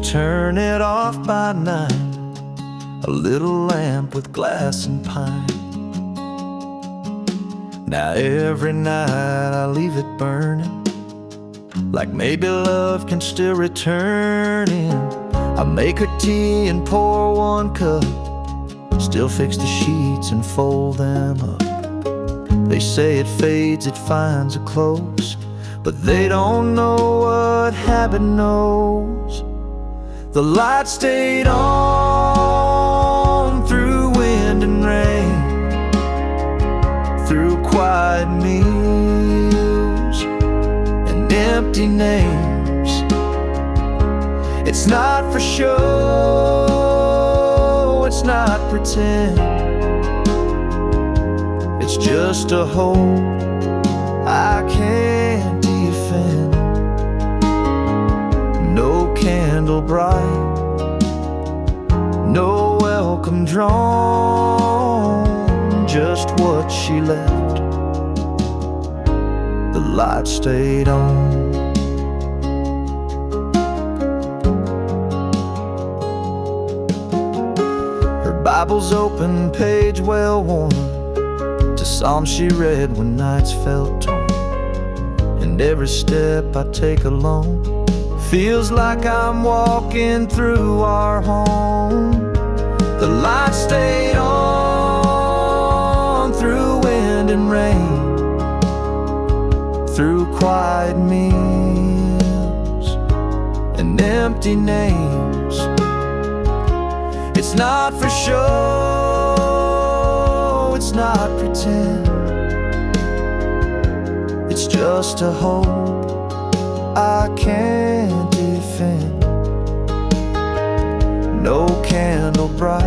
turn it off by 9, a little lamp with glass and pine. Now every night I leave it burning, like maybe love can still return in. I make her tea and pour 1 cup, still fix the sheets and fold them up. They say it fades, it finds a close, but they don't know what habit knows. The light stayed on through wind and rain, through quiet meals and empty names. It's not for show, it's not pretend. It's just a hope I can't defend. No candle bright, no welcome drawn, just what she left. The light stayed on. Her Bible's open, page well worn, to Psalms she read when nights felt torn. And every step I take alone feels like I'm walking through our home. The light stayed on through wind and rain, through quiet meals and empty names. It's not for show, it's not pretend. It's just a hope I can't defend. No candle bright,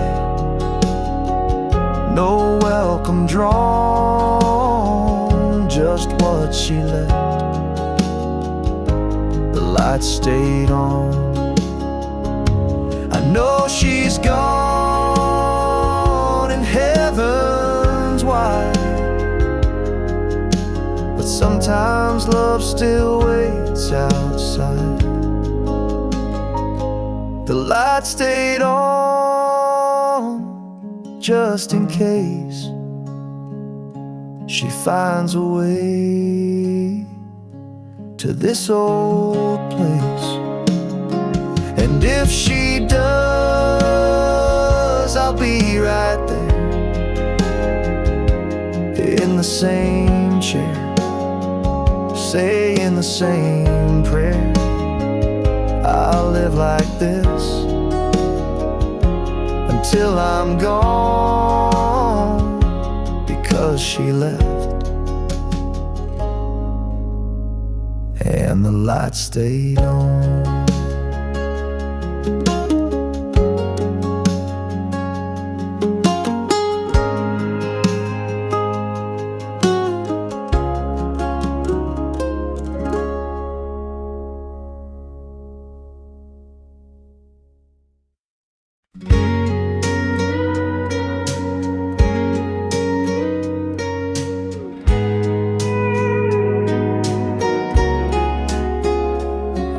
no welcome drawn, just what she left. The light stayed on. I know she's gone in heaven's wide, but sometimes love still waits outside. The light stayed on just in case she finds a way to this old place. And if she does, I'll be right there in the same chair, saying the same prayer. I'll live like this until I'm gone, because she left and the light stayed on.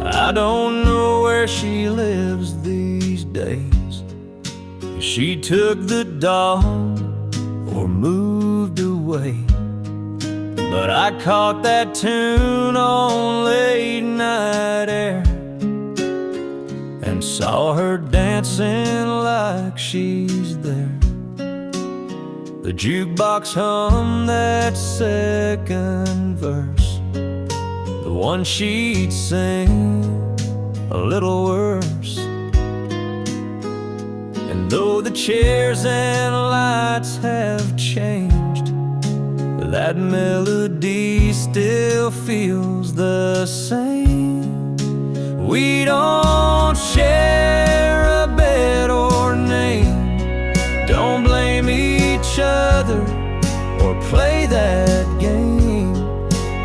I don't know where she lives these days. She took the dog or moved away, but I caught that tune on late night air and saw her dancing like she's there. The jukebox hummed that second verse, the one she'd sing a little worse. And though the chairs and lights have changed, that melody still feels the same. We don't share a bed or name, don't blame each other or play that game.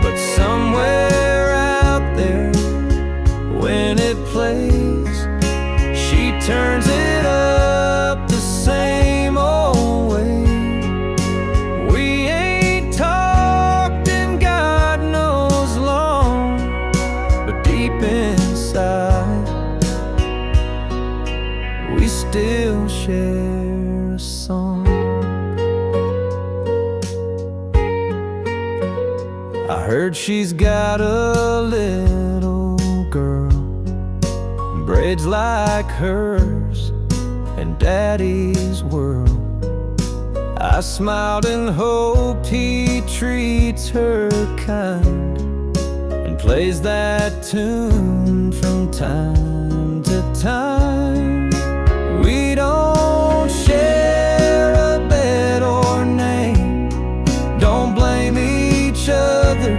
But somewhere out there, when it plays, she turns it up the same old way. We ain't talked in God knows long, but deep inside still share a song. I heard she's got a little girl, braids like hers in Daddy's world. I smiled and hoped he treats her kind and plays that tune from time to time. We don't share a bed or name, don't blame each other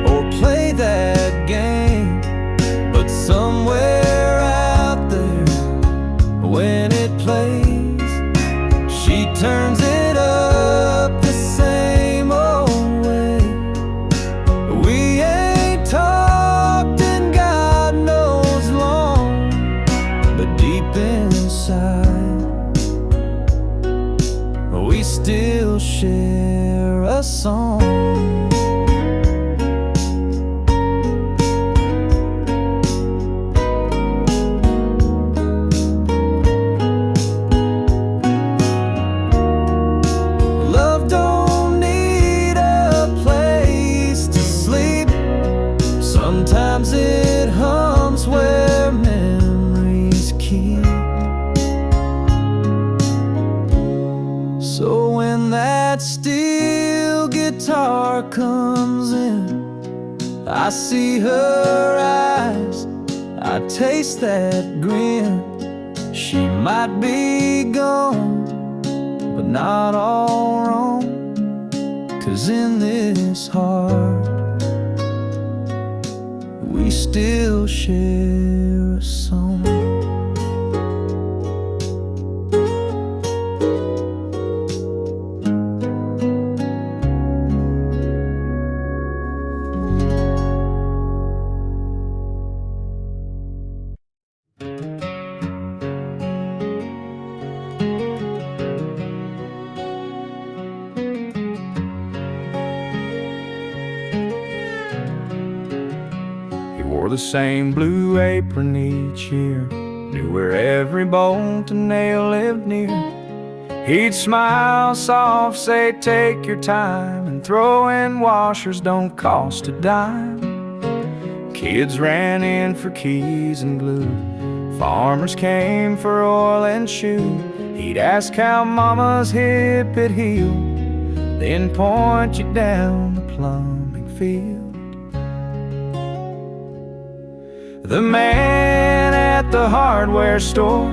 or play that game. But somewhere out there, when it plays, she turns it up the same old way. We ain't talked in God knows long, but deep inside, we still share a song. Love don't need a place to sleep. Sometimes it hums where memories keep. So when that steel guitar comes in, I see her eyes, I taste that grin. She might be gone, but not all wrong, 'cause in this heart, we still share a song. Wore the same blue apron each year, knew where every bolt and nail lived near. He'd smile soft, say take your time, and throwing washers don't cost a dime. Kids ran in for keys and glue, farmers came for oil and shoe. He'd ask how mama's hip had healed, then point you down the plumbing field. The man at the hardware store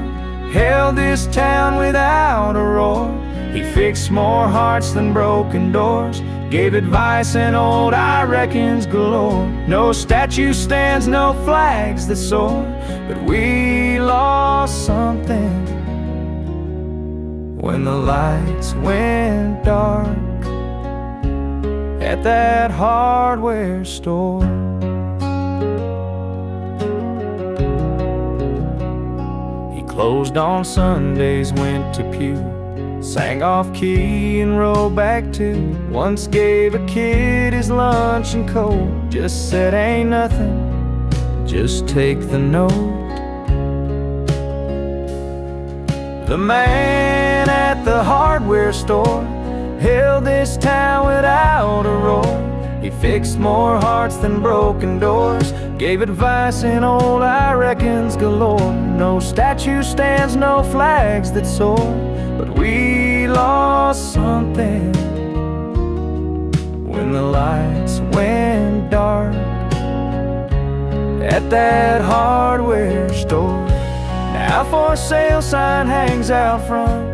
held this town without a roar. He fixed more hearts than broken doors, gave advice and old I reckons galore. No statue stands, no flags that soar, but we lost something when the lights went dark at that hardware store. Closed on Sundays, went to pew, sang off key and rolled back too. Once gave a kid his lunch and coat, just said ain't nothing, just take the note. The man at the hardware store held this town without a roar. He fixed more hearts than broken doors, gave advice and old I reckons galore. No statue stands, no flags that soar, but we lost something when the lights went dark at that hardware store. Now for sale sign hangs out front,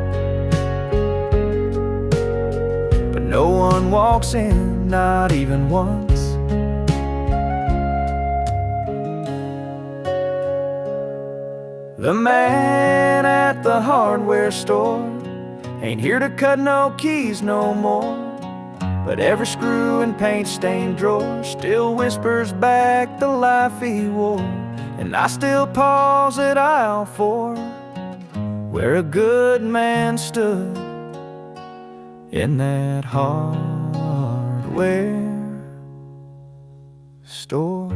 but no one walks in, not even once. The man at the hardware store ain't here to cut no keys no more, but every screw and paint-stained drawer still whispers back the life he wore. And I still pause at aisle 4, where a good man stood in that hardware store.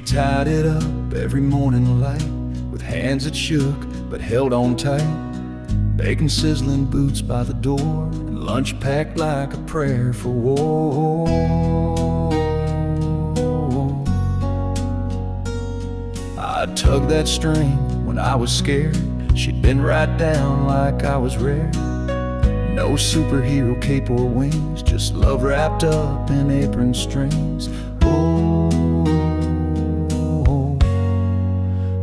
tied it up every morning light, with hands that shook but held on tight. Bacon sizzling, boots by the door, and lunch packed like a prayer for war. I tugged that string when I was scared. She'd been right down like I was rare. No superhero cape or wings, just love wrapped up in apron strings. Oh,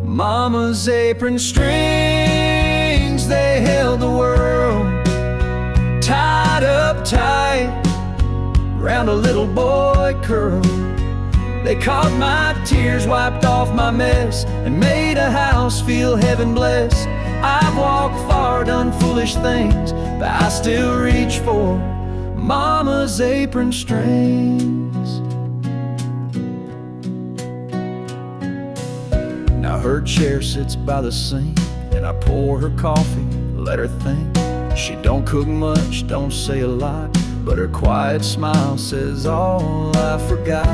Mama's apron strings, they held the world tied up tight round a little boy curl. They caught my tears, wiped off my mess, and made a house feel heaven blessed. I've walked far, done foolish things, but I still reach for Mama's apron strings. Now her chair sits by the sink, and I pour her coffee, let her think. She don't cook much, don't say a lot, but her quiet smile says all I forgot.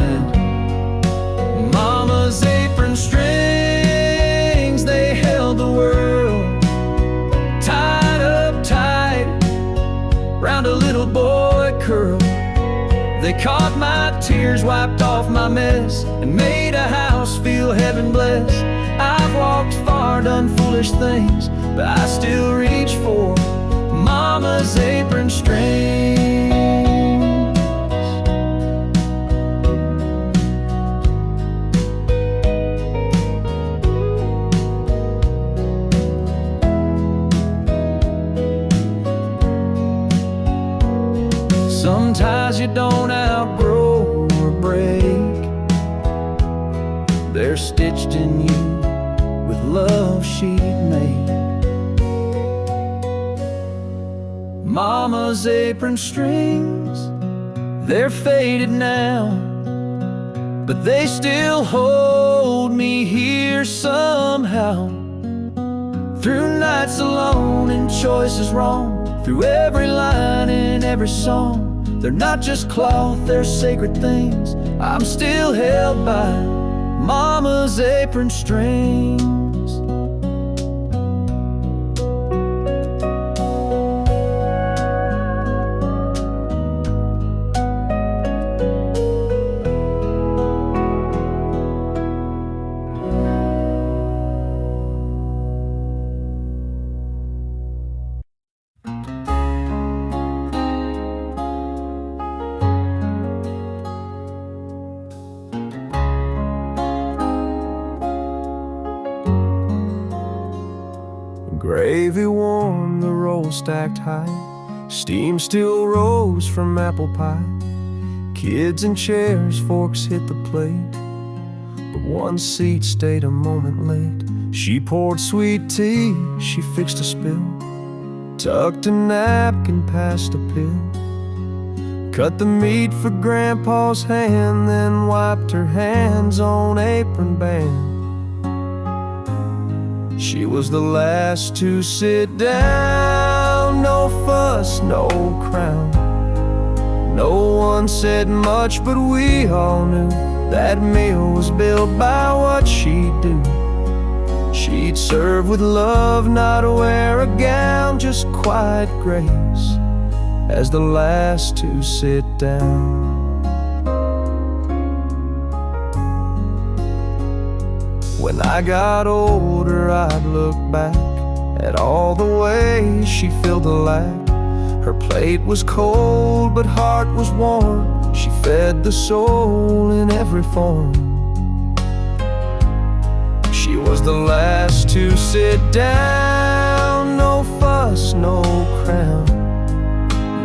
And Mama's apron strings, they held the world tied up tight round a little boy curl. They caught my tears, wiped off my mess, and made a house feel heaven blessed. I've walked far, done foolish things, but I still reach for Mama's apron strings. Sometimes you don't outgrow or break, they're stitched in you with love she'd made. Mama's apron strings, they're faded now, but they still hold me here somehow. Through nights alone and choices wrong, through every line in every song. They're not just cloth, they're sacred things. I'm still held by Mama's apron strings. Gravy warm, the roll stacked high, steam still rose from apple pie. Kids in chairs, forks hit the plate, but one seat stayed a moment late. She poured sweet tea, she fixed a spill, tucked a napkin past a pill, cut the meat for Grandpa's hand, then wiped her hands on apron band. She was the last to sit down, no fuss, no crown. No one said much, but we all knew that meal was built by what she'd do. She'd serve with love, not wear a gown, just quiet grace as the last to sit down. When I got older, I'd look back at all the ways she filled the lack. Her plate was cold, but heart was warm. She fed the soul in every form. She was the last to sit down, no fuss, no crown.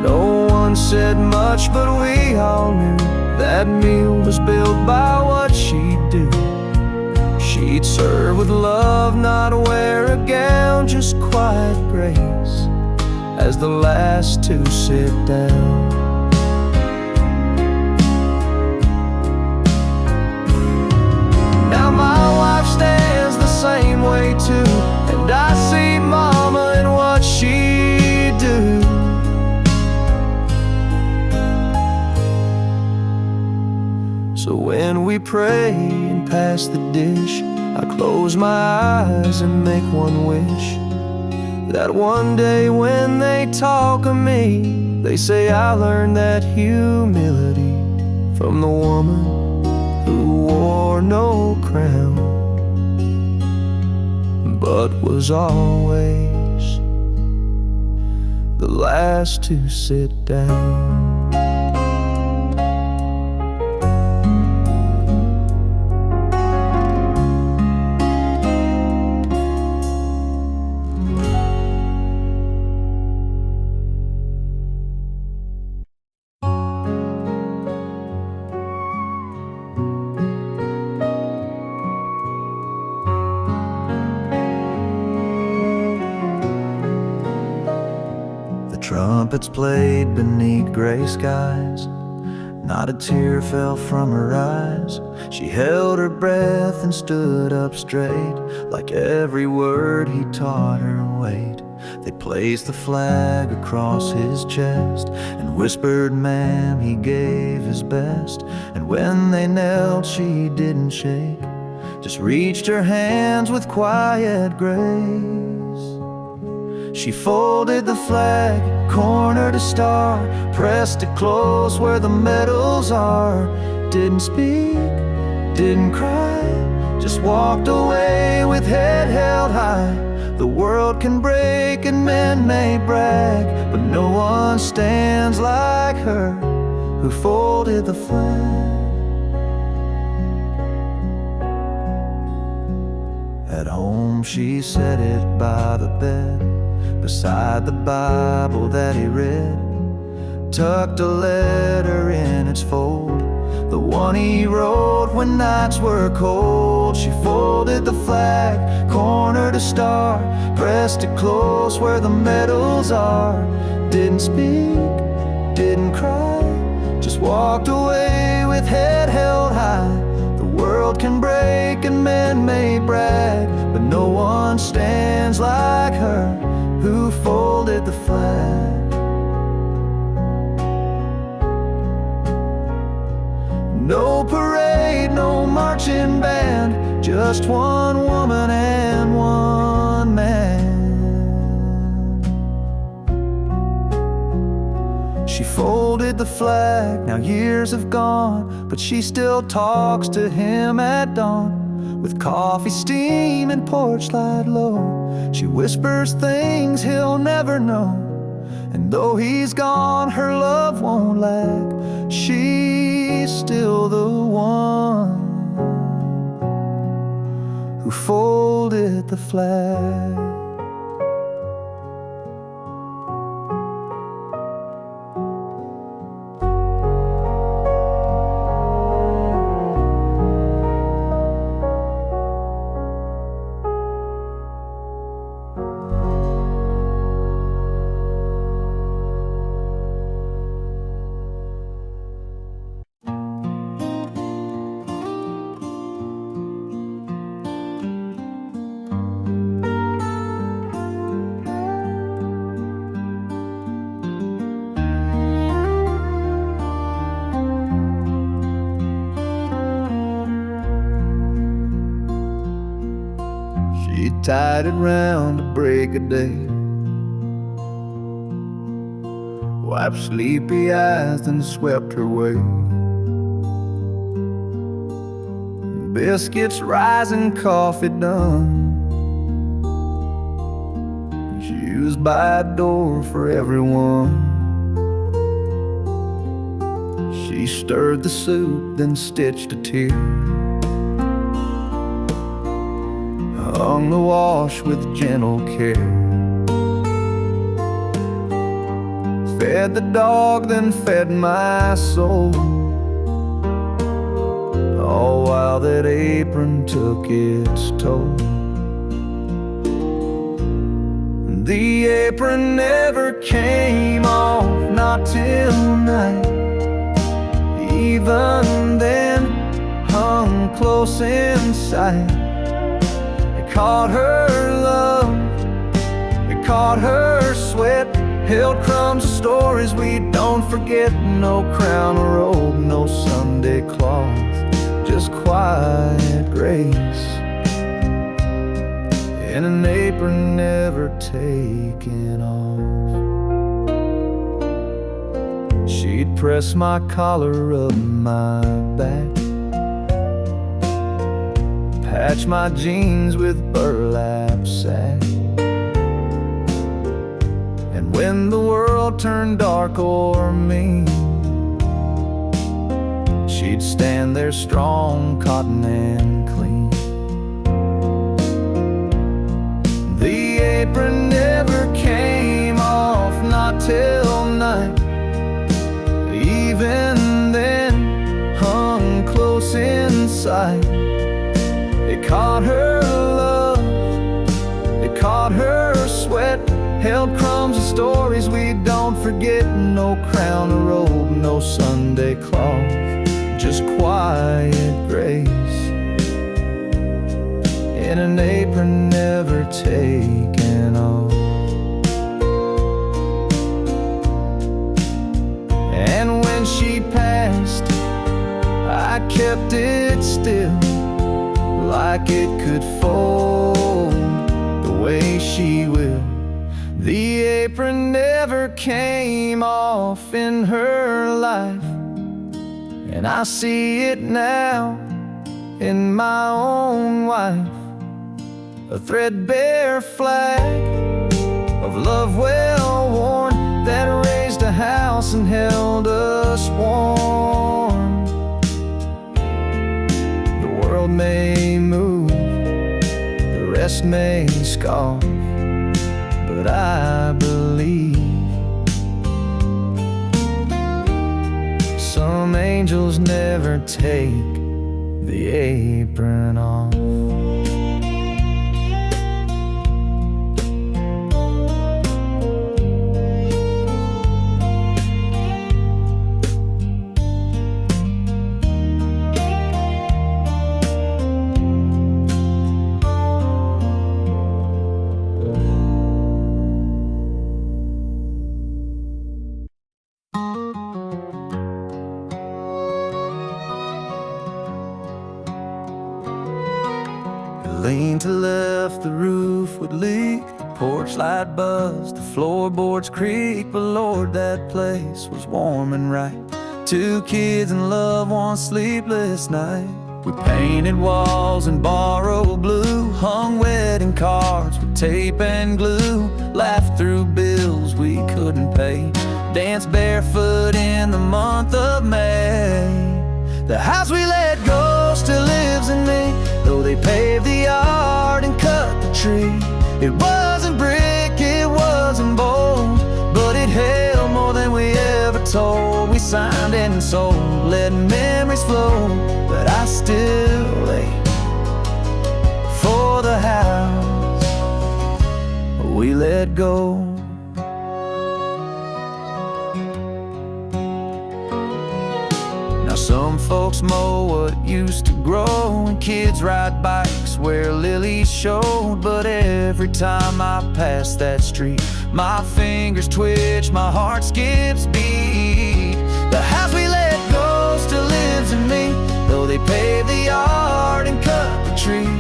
No one said much, but we all knew that meal was built by what she'd do. She'd serve with love, not wear a gown, just quiet grace as the last to sit down. Now my wife stands the same way too, and I see Mama in what she do. So when we pray and pass the dish, I close my eyes and make one wish, that one day when they talk of me, they say I learned that humility from the woman who wore no crown, but was always the last to sit down. Trumpets played beneath gray skies, not a tear fell from her eyes. She held her breath and stood up straight, like every word he taught her weighed. They placed the flag across his chest and whispered, "Ma'am, he gave his best." And when they knelt, she didn't shake, just reached her hands with quiet grace. She folded the flag, corner to star, pressed it close where the medals are. Didn't speak, didn't cry, just walked away with head held high. The world can break and men may brag, but no one stands like her who folded the flag. At home she set it by the bed, beside the Bible that he read, tucked a letter in its fold, the one he wrote when nights were cold. She folded the flag, corner to star, pressed it close where the medals are. Didn't speak, didn't cry, just walked away with head held high. The world can break and men may brag, but no one stands like her who folded the flag. No parade, no marching band, just one woman and one man. She folded the flag, now years have gone, but she still talks to him at dawn. With coffee steam and porch light low, she whispers things he'll never know. And though he's gone, her love won't lack. She's still the one who folded the flag. She tied it round to break of day, wiped sleepy eyes, then swept her way. Biscuits rising, coffee done. She was by a door for everyone. She stirred the soup, then stitched a tear, hung the wash with gentle care, fed the dog, then fed my soul, all while that apron took its toll. The apron never came off, not till night. Even then, hung close in sight. It caught her love, it caught her sweat, held crumbs of stories we don't forget. No crown or robe, no Sunday cloth, just quiet grace in an apron never taken off. She'd press my collar up my back, patch my jeans with burlap sack, and when the world turned dark or mean, she'd stand there strong, cotton and clean. The apron never came off, not till night. Even then, hung close in sight. It caught her love, it caught her sweat, held crumbs of stories we don't forget. No crown or robe, no Sunday cloth, just quiet grace in an apron never taken off. And when she passed, I kept it still, like it could fold the way she will. The apron never came off in her life, and I see it now in my own wife. A threadbare flag of love well worn, that raised a house and held us warm. The world may move, the rest may scoff, but I believe some angels never take the apron off. Lean to left, the roof would leak, the porch light buzzed, the floorboards creak. But Lord, that place was warm and right. 2 kids in love, 1 sleepless night. We painted walls in borrowed blue, hung wedding cards with tape and glue, laughed through bills we couldn't pay, danced barefoot in the month of May. The house we let go still lives in me, though they paved the yard and cut the tree. It wasn't brick, it wasn't bold, but it held more than we ever told. We signed and sold, letting memories flow, but I still ache for the house we let go. Some folks mow what used to grow, and kids ride bikes where lilies showed. But every time I pass that street, my fingers twitch, my heart skips beat. The house we let go still lives in me, though they paved the yard and cut the tree.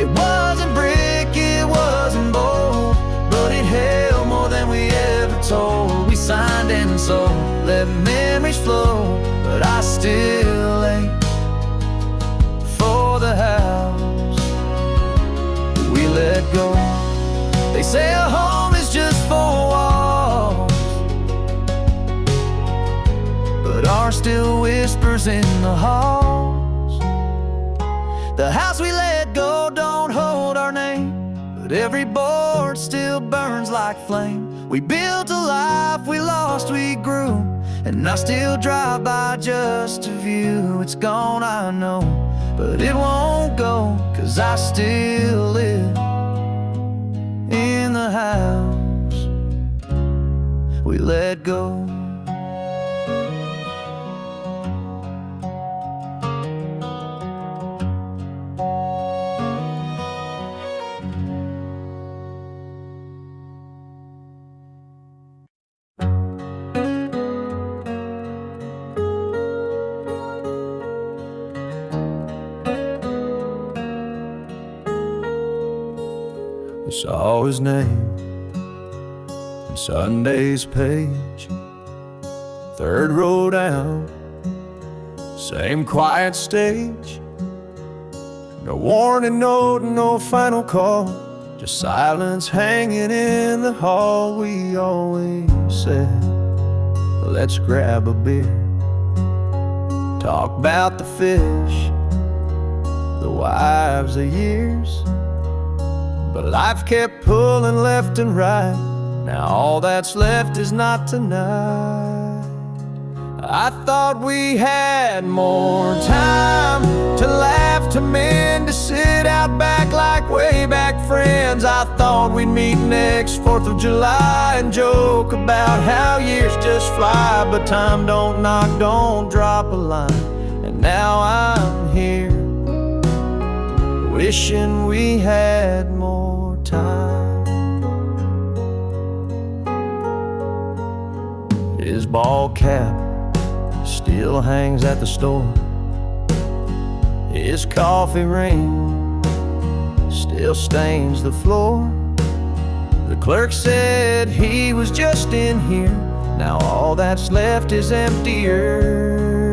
It wasn't brick, it wasn't bold, but it held more than we ever told. We signed and sold, let memories flow, but I still ache for the house we let go. They say a home is just 4 walls, but ours still whispers in the halls. The house we let go don't hold our name, but every board still burns like flame. We built a life, we lost, we grew, and I still drive by just to view. It's gone, I know, but it won't go, 'cause I still live in the house we let go. saw his name in Sunday's page. Third row down, same quiet stage. No warning note, no final call, just silence hanging in the hall. We always said, let's grab a beer, talk about the fish, the wives of years. But life kept pulling left and right. Now all that's left is not tonight. I thought we had more time to laugh, to mend, to sit out back like way back friends. I thought we'd meet next 4th of July and joke about how years just fly. But time don't knock, don't drop a line. And now I'm here, wishing we had more time. His ball cap still hangs at the store. His coffee ring still stains the floor. The clerk said he was just in here. Now all that's left is emptier.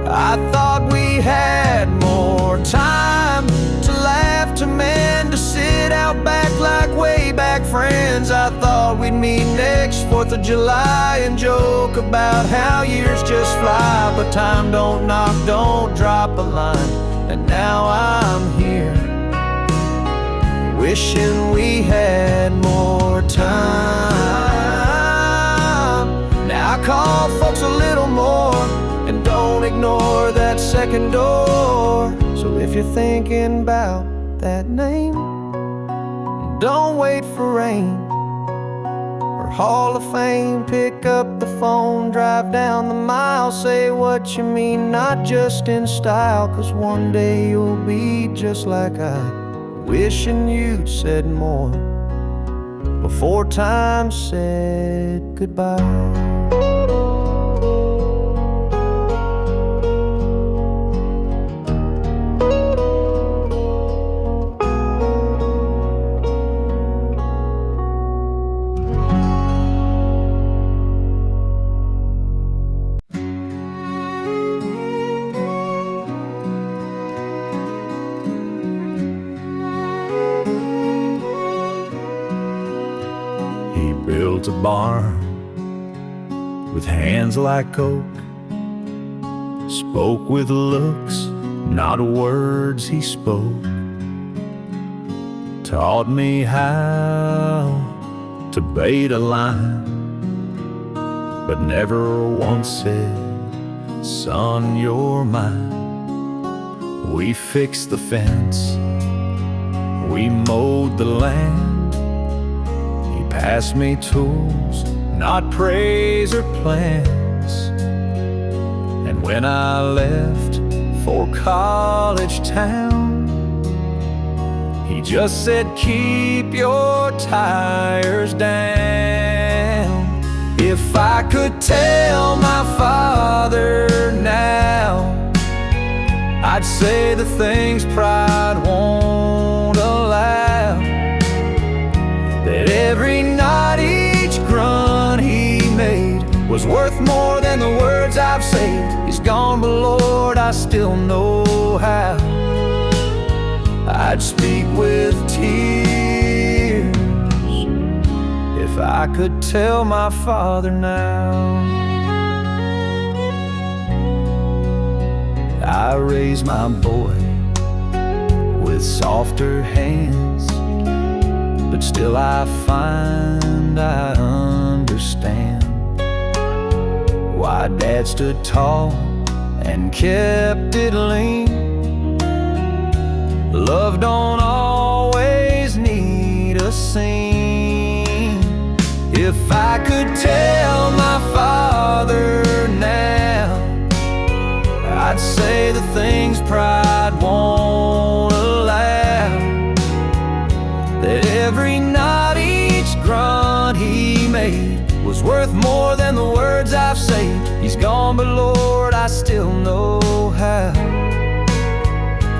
I thought we had more time to laugh, to mend, to sit out back like way back friends. I thought we'd meet next 4th of July and joke about how years just fly. But time don't knock, don't drop a line. And now I'm here, wishing we had more time. Now I call folks a little more, and don't ignore that second door. So if you're thinking about that name, don't wait for rain or Hall of Fame. Pick up the phone, drive down the mile, say what you mean, not just in style. 'Cause one day you'll be just like I, wishing you'd said more before time said goodbye. Built a barn with hands like oak, spoke with looks, not words he spoke. Taught me how to bait a line, but never once said, son, you're mine. We fixed the fence, we mowed the land. Pass me tools, not praise or plans. And when I left for college town, he just said, keep your tires down. If I could tell my father now, I'd say the things pride won't allow. That every night, each grunt he made was worth more than the words I've said. He's gone, but Lord, I still know how I'd speak with tears if I could tell my father now. I raised my boy with softer hands, but still I find I understand why Dad stood tall and kept it lean. Love don't always need a scene. If I could tell my father now, I'd say the things pride won't allow. That every night, each grunt he made was worth more than the words I've said. He's gone, but Lord, I still know how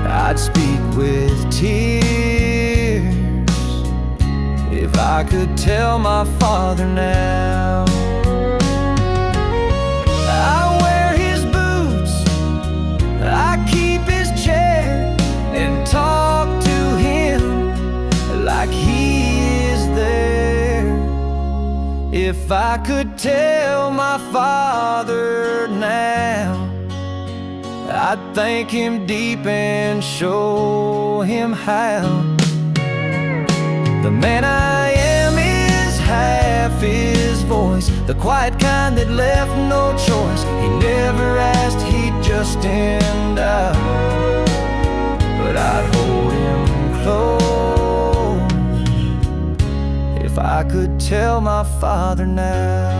I'd speak with tears If I could tell my father now. I wear his boots, I keep his chair, and talk to him like he is there. If I could tell my father now, I'd thank him deep and show him how. The man I am is half his voice, the quiet kind that left no choice. He never asked, he'd just end up. But I'd hold him close if I could tell my father now.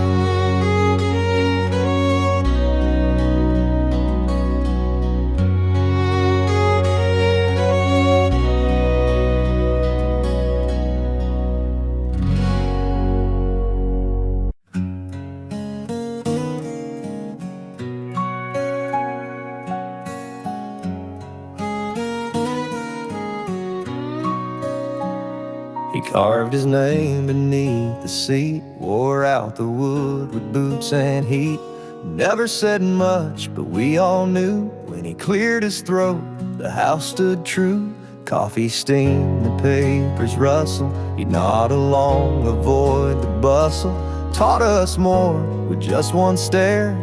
He carved his name beneath the seat, wore out the wood with boots and heat. Never said much, but we all knew when he cleared his throat, the house stood true. Coffee steamed, the papers rustle. He'd nod along, avoid the bustle. Taught us more with just one stare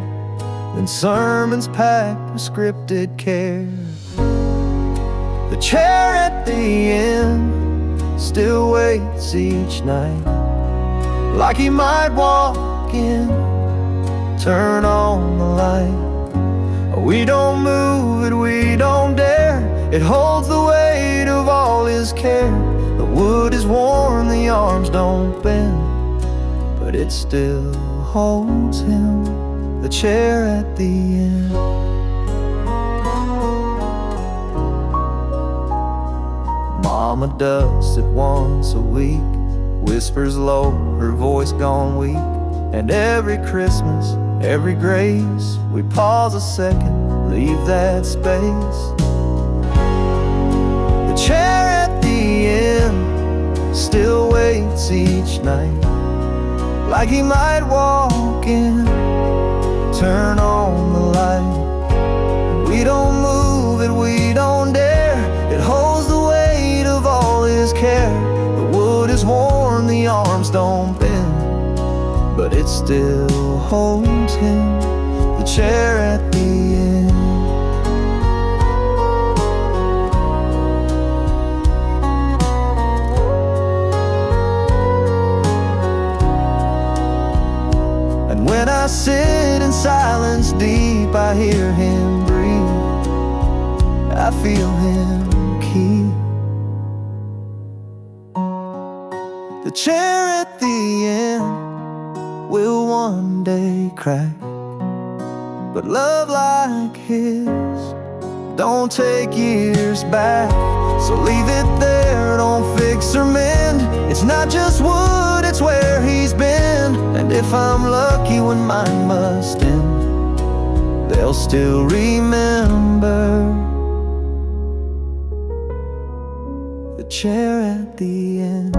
than sermons packed with scripted care. The chair at the end still waits each night, like he might walk in, turn on the light. We don't move it, we don't dare. It holds the weight of all his care. The wood is worn, the arms don't bend, but it still holds him, the chair at the end. Mama does it once a week, whispers low, her voice gone weak. And every Christmas, every grace, we pause a second, leave that space. The chair at the end still waits each night, like he might walk in, turn on the light. We don't move it, we don't dare. It holds the weight of all his care. The wood is worn, the arms don't bend, but it still holds him, the chair at the end. And when I sit in silence deep, I hear him breathe, I feel him keep the chair at the end. Will one day crack, but love like his don't take years back. So leave it there, don't fix or mend. It's not just wood, it's where he's been. And if I'm lucky when mine must end, they'll still remember the chair at the end.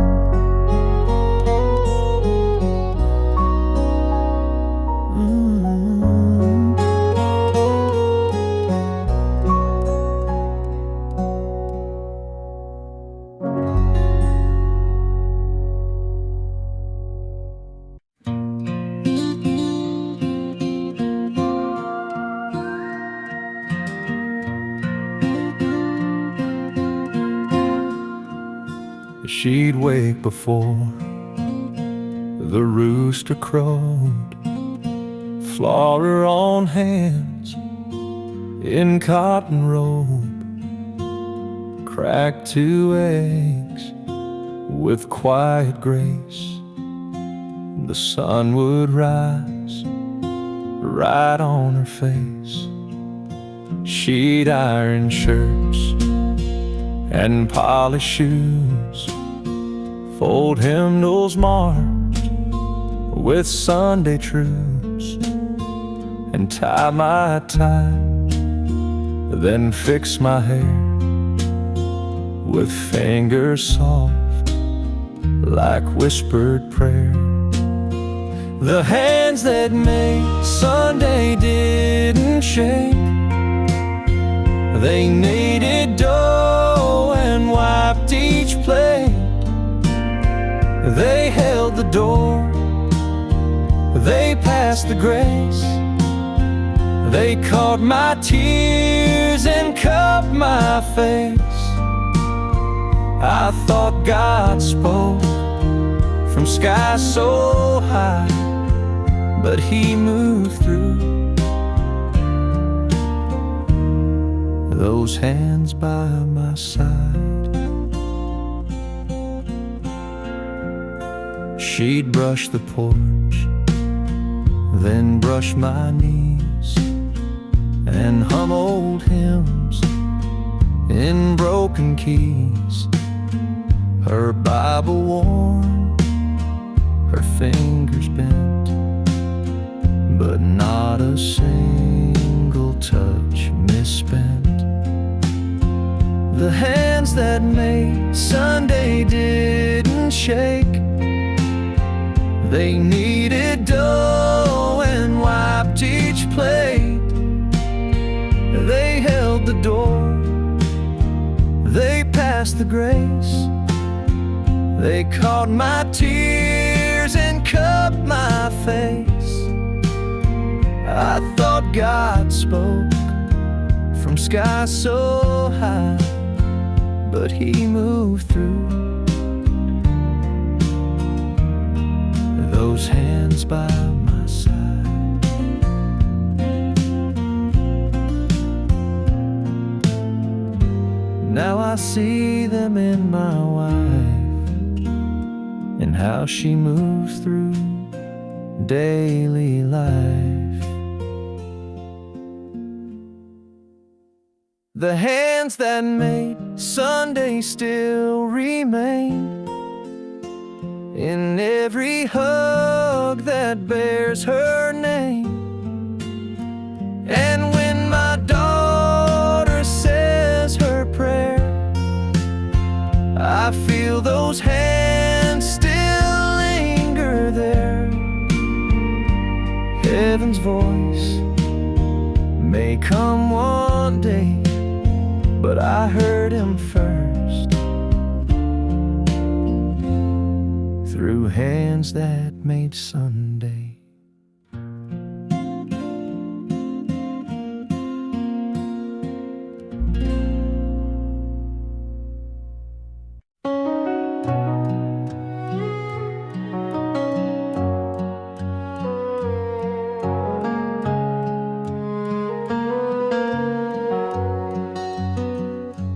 She'd wake before the rooster crowed, floor her on hands in cotton robe, crack 2 eggs with quiet grace. The sun would rise right on her face. She'd iron shirts and polish shoes, fold hymnals marked with Sunday truths, and tie my tie, then fix my hair with fingers soft like whispered prayer. The hands that made Sunday didn't shake. They kneaded dough and wiped each plate. They held the door, they passed the grace. They caught my tears and cupped my face. I thought God spoke from skies so high, but He moved through those hands by my side. She'd brush the porch, then brush my knees, and hum old hymns in broken keys. Her Bible warm, her fingers bent, but not a single touch misspent. The hands that made Sunday didn't shake. They kneaded dough and wiped each plate. They held the door, they passed the grace. They caught my tears and cupped my face. I thought God spoke from skies so high, but He moved through those hands by my side. Now I see them in my wife, and how she moves through daily life. The hands that made Sunday still remain in every hug that bears her name. And when my daughter says her prayer, I feel those hands still linger there. Heaven's voice may come one day, but I heard Him first through hands that made Sunday.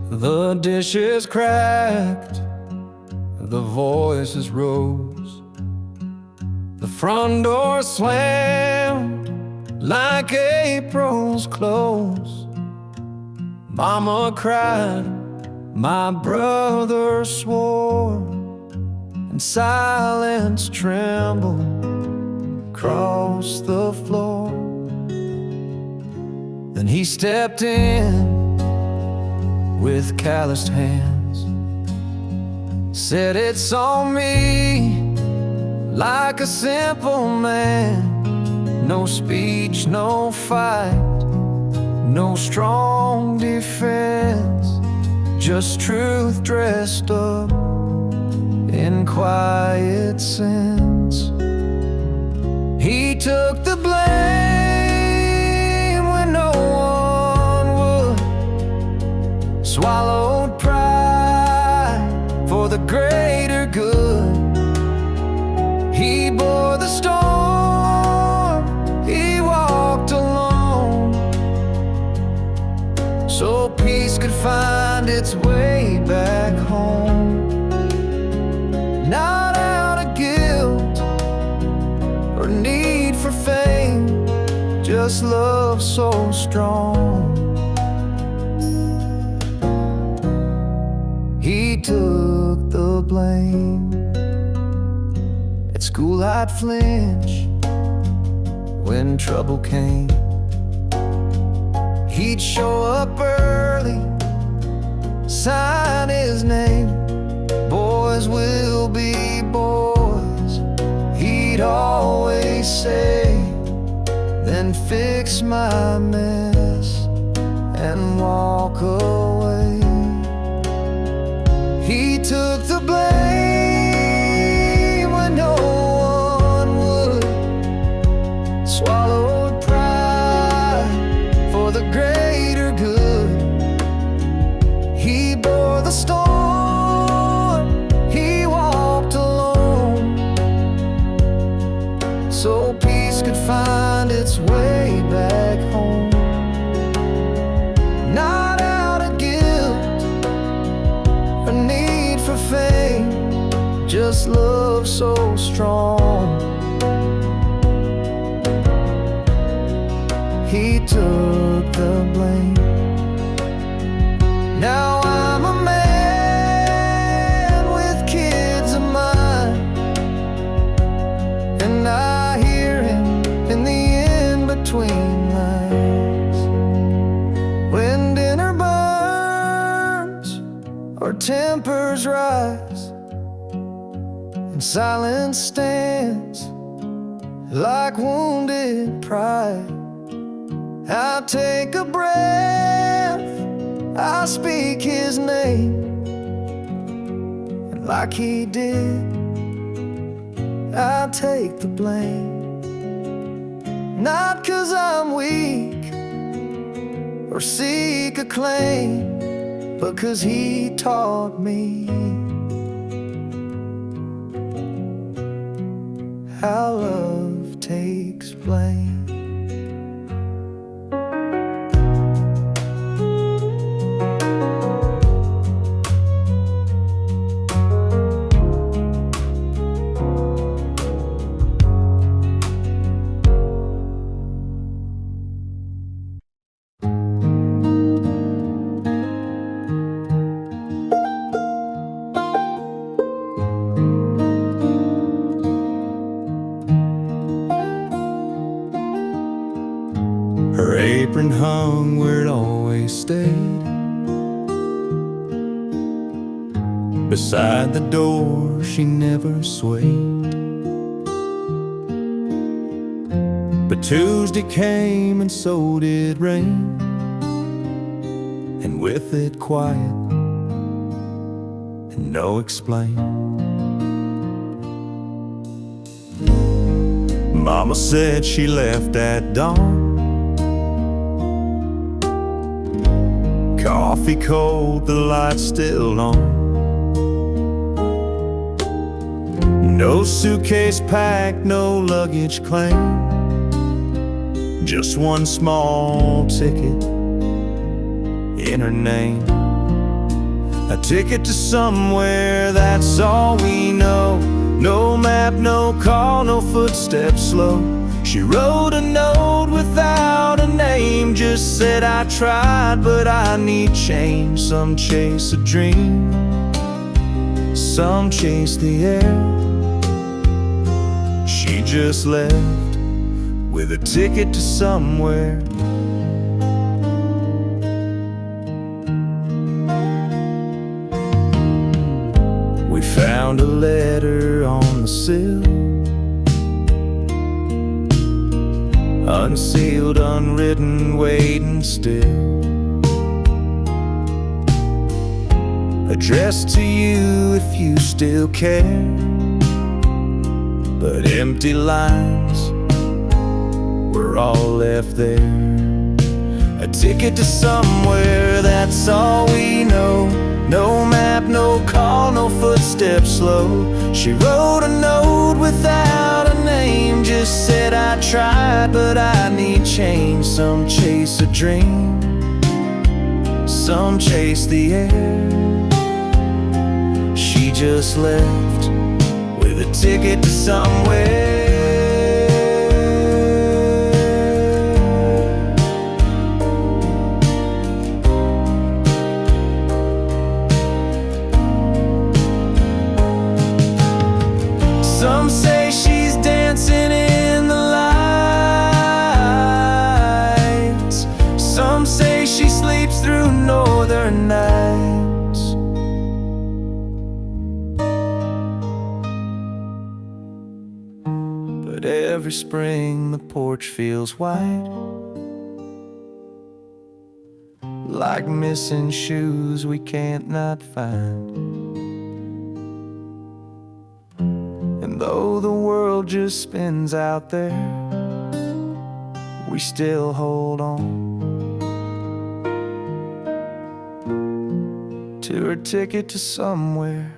The dishes cracked, the voices rose, the front door slammed like April's close. Mama cried, my brother swore, and silence trembled across the floor. Then he stepped in with calloused hands, said it's on me like a simple man. No speech, no fight, no strong defense, just truth dressed up in quiet sense. He took the blame when no one would, swallowed pride for the greater good. He bore the storm, he walked alone, so peace could find its way back home. Not out of guilt or need for fame, just love so strong. He took the blame. At school I'd flinch when trouble came. He'd show up early, sign his name. Boys will be always say, then fix my mess and walk away. He took the blame when no one would, swallowed pride for the greater good. He bore the storm, he walked alone, so peace could find its way back home. Not out of guilt or need for fame, just love so strong. He took the blame. Now I'm a man with kids of mine, and I hear him in the in-between lines. When dinner burns or tempers rise and silence stands like wounded pride, I'll take a breath, I'll speak his name, and like he did, I'll take the blame. Not 'cause I'm weak or seek acclaim, but 'cause he taught me how love takes blame. Her apron hung where it always stayed, beside the door she never swayed. But Tuesday came and so did rain, and with it quiet and no explain. Mama said she left at dawn, coffee cold, the lights still on. No suitcase packed, no luggage claimed, just one small ticket in her name. A ticket to somewhere, that's all we know. No map, no call, no footsteps slow. She wrote a note without a name, just said I tried but I need change. Some chase a dream, some chase the air. She just left with a ticket to somewhere. We found a letter on the sill, unsealed, unwritten, waiting still, addressed to you if you still care. But empty lines were all left there. A ticket to somewhere, that's all we know. No map, no call, no footsteps slow. She wrote a note without a name, just said I tried but I need change. Some chase a dream, some chase the air. She just left with a ticket to somewhere. Some say she's dancing in the lights, some say she sleeps through northern nights. every spring the porch feels white, like missing shoes we can't not find. And though the world just spins out there, we still hold on to her ticket to somewhere.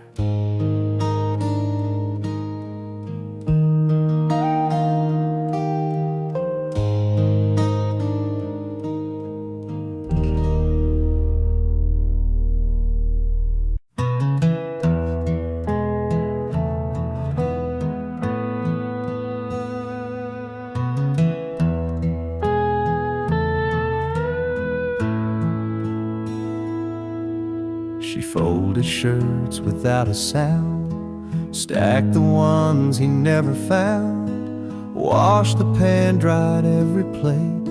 She folded shirts without a sound, stacked the ones he never found, washed the pan, dried every plate,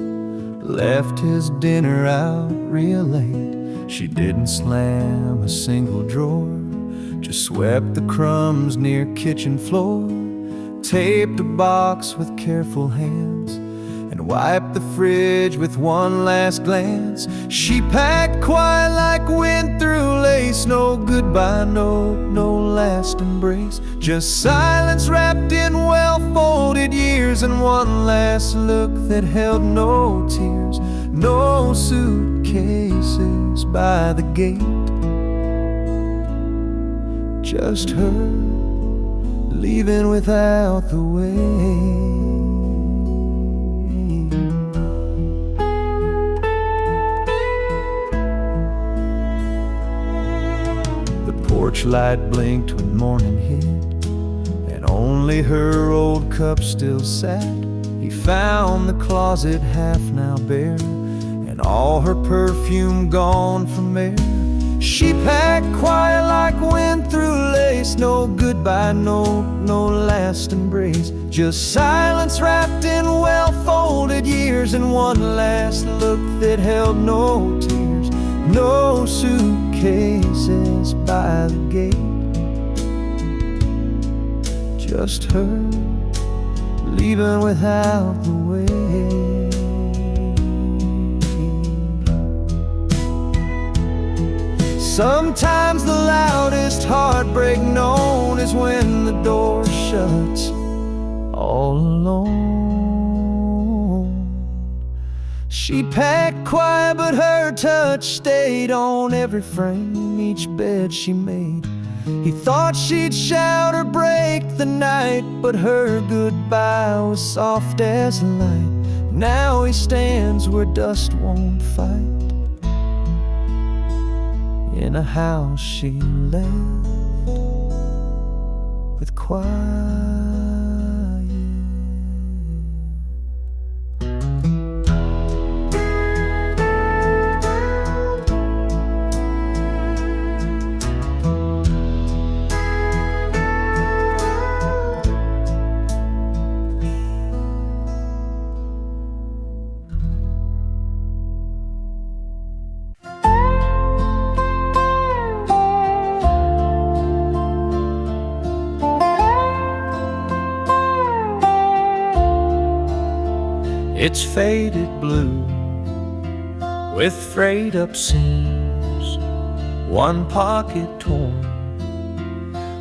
left his dinner out real late. She didn't slam a single drawer, just swept the crumbs near kitchen floor, taped a box with careful hands, and wiped the fridge with one last glance. She packed quiet like wind through lace, no goodbye note, no last embrace, just silence wrapped in well-folded years, and one last look that held no tears. No suitcases by the gate, just her leaving without the way. Porch light blinked when morning hit, and only her old cup still sat. He found the closet half now bare, and all her perfume gone from air. She packed quiet like wind through lace, no goodbye note, no last embrace, just silence wrapped in well-folded years, and one last look that held no tears. No suitcases by the gate, just her leaving without the way. Sometimes the loudest heartbreak known is when the door shuts all alone. She packed quiet, but her touch stayed on every frame, each bed she made. He thought she'd shout or break the night, but her goodbye was soft as light. Now he stands where dust won't fight, in a house she left with quiet. It's faded blue with frayed up seams, one pocket torn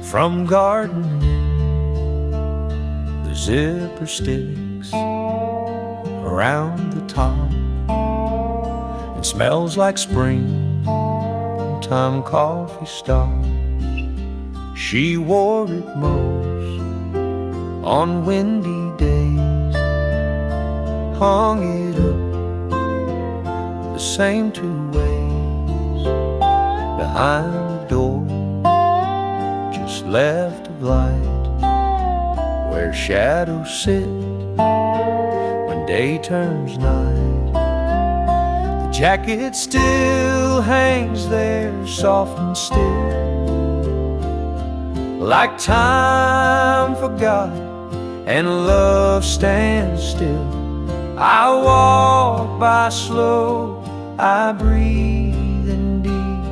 from gardening. The zipper sticks around the top. It smells like springtime coffee starts. She wore it most on windy days, hung it up the same two ways behind the door, just left of light where shadows sit when day turns night. The jacket still hangs there soft and still, like time forgot and love stands still. I walk by slow, I breathe in deep.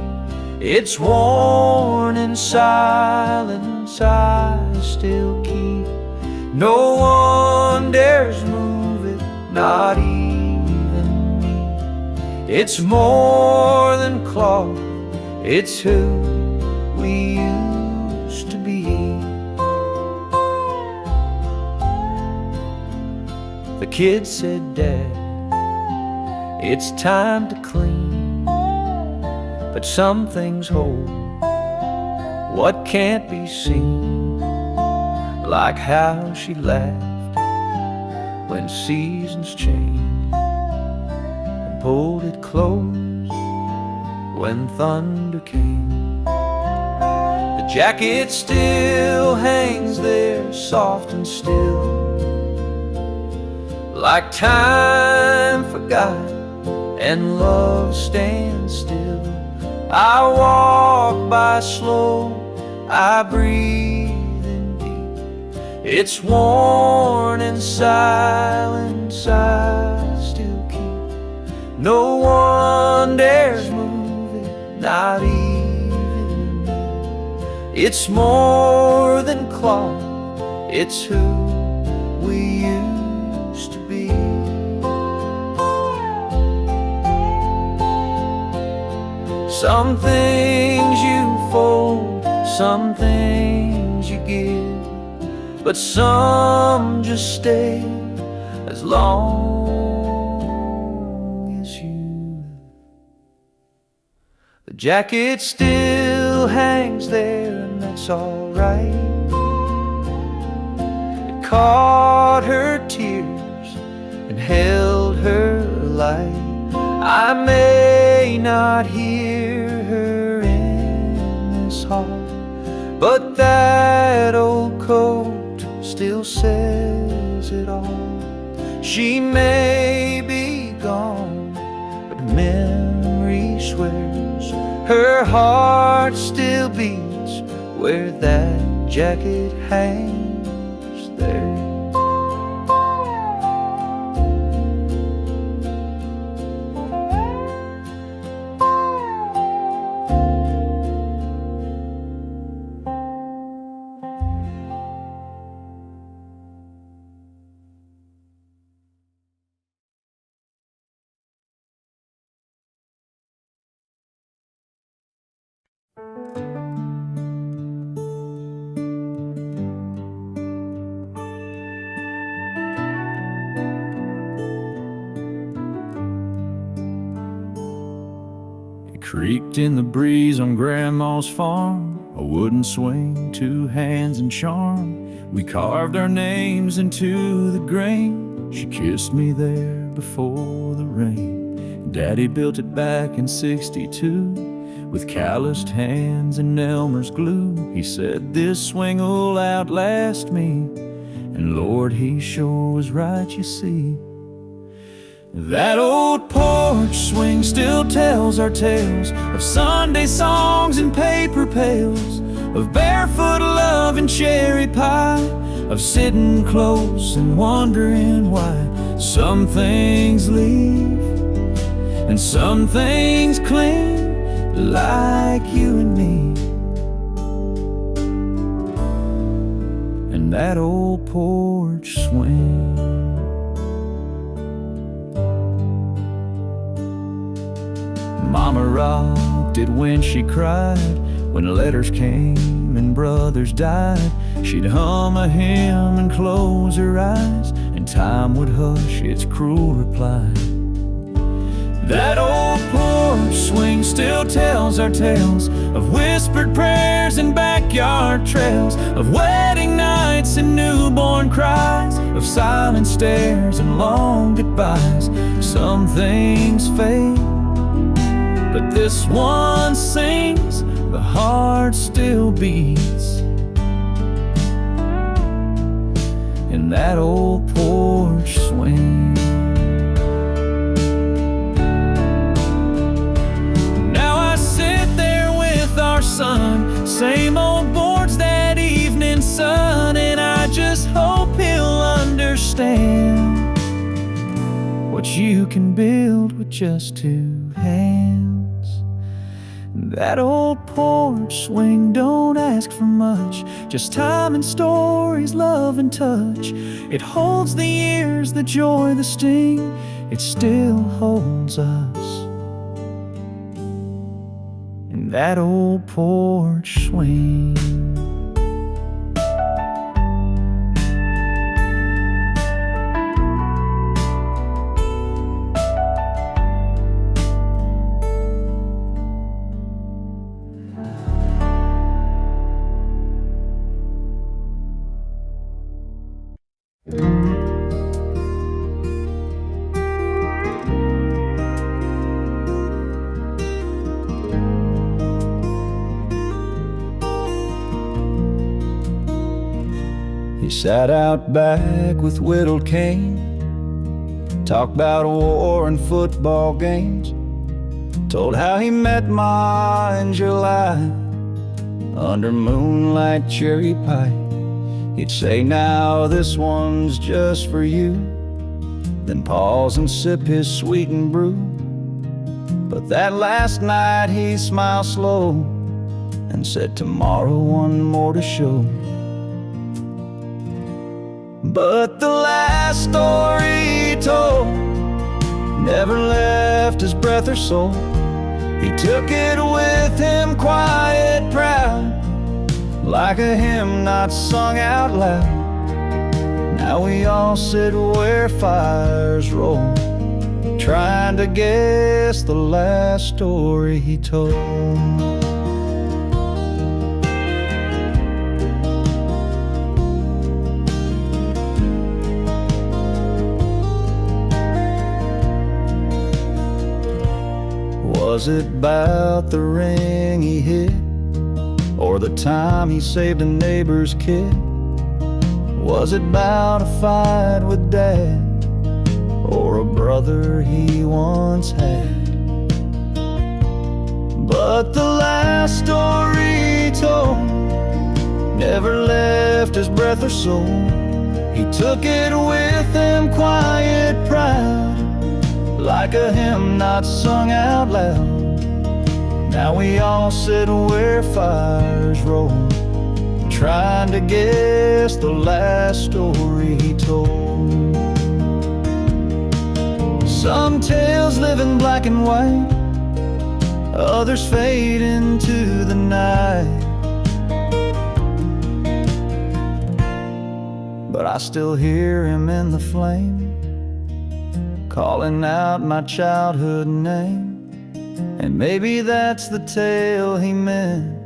It's worn in silence, I still keep No one dares move it, not even me. It's more than cloth, it's who we used to be. The kid said, Dad, it's time to clean, but some things hold what can't be seen, like how she laughed when seasons changed and pulled it close when thunder came. The jacket still hangs there, soft and still, like time forgot and love stands still. I walk by slow, I breathe in deep. It's worn and silence I still keep. No one dares move it, not even me. It's more than cloth, it's who we used to be. Some things you fold, some things you give, but some just stay as long as you. The jacket still hangs there, and that's alright. It caught her tears and held her light. I may not hear her in this hall, but that old coat still says it all. She may be gone, but memory swears her heart still beats where that jacket hangs there. Creaked in the breeze on Grandma's farm, a wooden swing, two hands and charm. We carved our names into the grain. She kissed me there before the rain. Daddy built it back in '62 with calloused hands and Elmer's glue. He said, this swing will outlast me, and Lord, he sure was right, you see. That old porch swing still tells our tales of Sunday songs and paper pails, of barefoot love and cherry pie, of sitting close and wondering why some things leave and some things cling, like you and me. And that old porch swing. Mama rocked it when she cried, when letters came and brothers died. She'd hum a hymn and close her eyes, and time would hush its cruel reply. That old porch swing still tells our tales of whispered prayers and backyard trails, of wedding nights and newborn cries, of silent stares and long goodbyes. Some things fade, but this one sings, the heart still beats. In that old porch swing. Now I sit there with our son, same old boards, that evening sun, and I just hope he'll understand what you can build with just two hands. That old porch swing don't ask for much, just time and stories, love and touch. It holds the years, the joy, the sting. It still holds us in that old porch swing. He sat out back with whittled cane, talked about war and football games, told how he met Ma in July under moonlight cherry pie. He'd say, "Now this one's just for you," then pause and sip his sweetened brew. But that last night he smiled slow and said, "Tomorrow one more to show." But the last story he told never left his breath or soul. He took it with him, quiet, proud, like a hymn not sung out loud. Now we all sit where fires roll, trying to guess the last story he told. Was it about the ring he hid, or the time he saved a neighbor's kid? Was it about a fight with Dad, or a brother he once had? But the last story he told never left his breath or soul. He took it with him, quiet, proud, like a hymn not sung out loud. Now we all sit where fires roll, trying to guess the last story he told. Some tales live in black and white, others fade into the night. But I still hear him in the flame, calling out my childhood name. And maybe that's the tale he meant,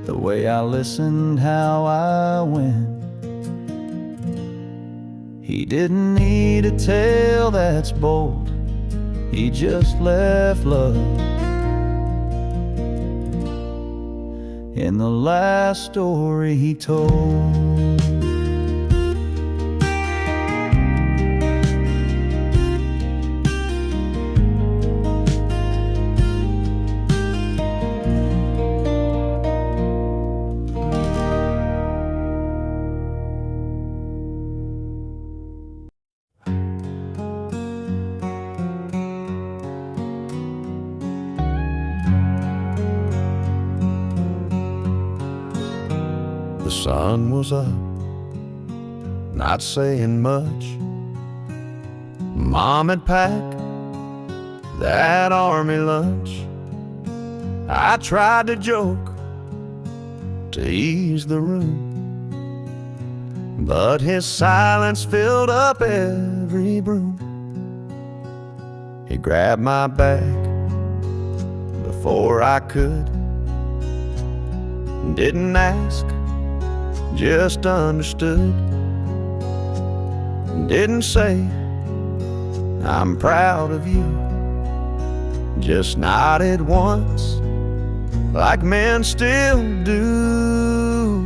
the way I listened, how I went. He didn't need a tale that's bold, he just left love in the last story he told. The sun was up, not saying much. Mom had packed that army lunch. I tried to joke to ease the room, but his silence filled up every room. He grabbed my bag before I could, didn't ask, just understood. Didn't say, "I'm proud of you," just nodded once, like men still do.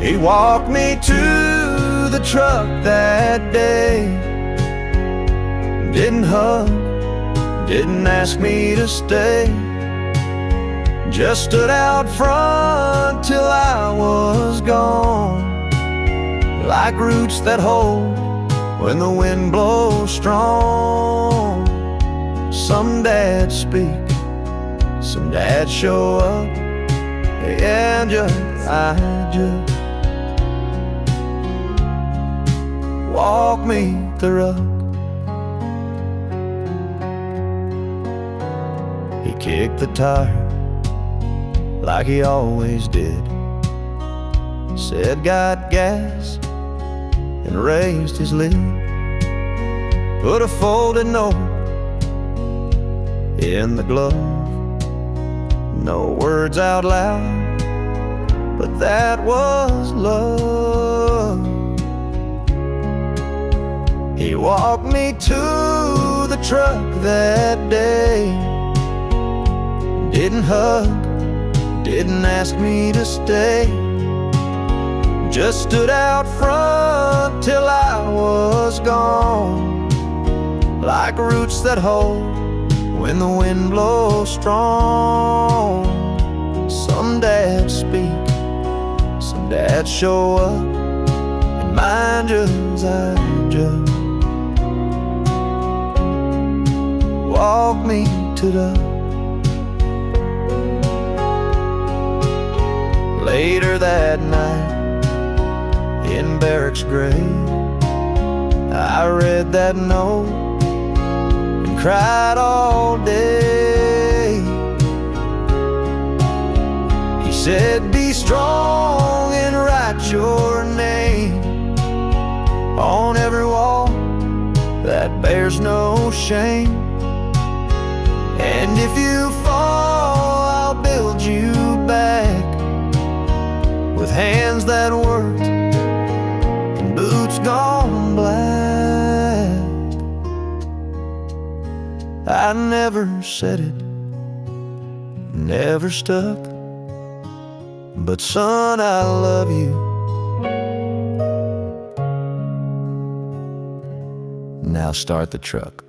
He walked me to the truck that day, didn't hug, didn't ask me to stay, just stood out front till I was gone, like roots that hold when the wind blows strong. Some dads speak, some dads show up, and I just walk me the rug. He kicked the tire like he always did, said got gas, and raised his lid. Put a folded note in the glove. No words out loud, but that was love. He walked me to the truck that day, didn't hug, didn't ask me to stay, just stood out front till I was gone, like roots that hold when the wind blows strong. Some dads speak, some dads show up, and mine I just walk me to the. Later that night, in barracks gray, I read that note and cried all day. He said, be strong and write your name on every wall that bears no shame. And if you fall, I'll build you back with hands that worked and boots gone black. I never said it, never stuck, but son, I love you. Now start the truck.